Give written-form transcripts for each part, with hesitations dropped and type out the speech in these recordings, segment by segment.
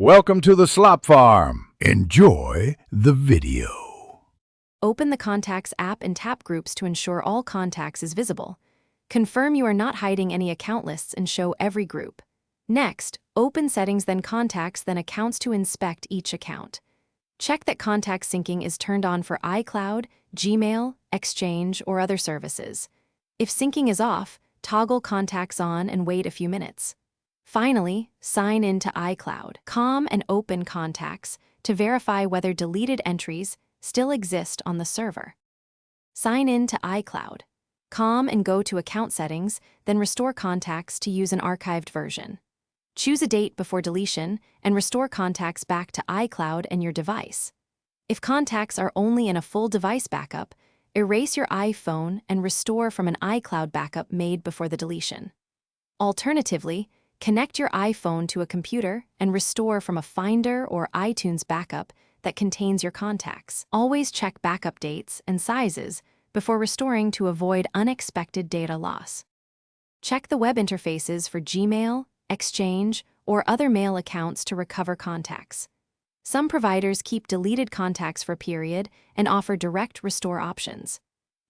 Welcome to the Slop Farm. Enjoy the video. Open the Contacts app and tap Groups to ensure all contacts is visible. Confirm you are not hiding any account lists and show every group. Next, open Settings, then Contacts, then Accounts to inspect each account. Check that contact syncing is turned on for iCloud, Gmail, Exchange, or other services. If syncing is off, toggle Contacts on and wait a few minutes. Finally, sign in to iCloud.com and open Contacts to verify whether deleted entries still exist on the server. Sign in to iCloud.com and go to Account Settings, then Restore Contacts to use an archived version. Choose a date before deletion and restore contacts back to iCloud and your device. If contacts are only in a full device backup, erase your iPhone and restore from an iCloud backup made before the deletion. Alternatively, connect your iPhone to a computer and restore from a Finder or iTunes backup that contains your contacts. Always check backup dates and sizes before restoring to avoid unexpected data loss. Check the web interfaces for Gmail, Exchange, or other mail accounts to recover contacts. Some providers keep deleted contacts for a period and offer direct restore options.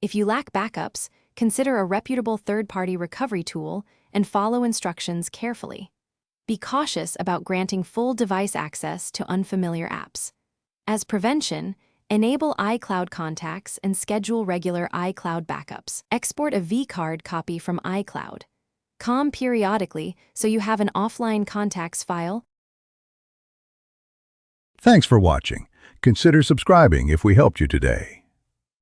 If you lack backups, consider a reputable third-party recovery tool and follow instructions carefully. Be cautious about granting full device access to unfamiliar apps. As prevention, enable iCloud contacts and schedule regular iCloud backups. Export a vCard copy from iCloud.com periodically so you have an offline contacts file. Thanks for watching. Consider subscribing if we helped you today.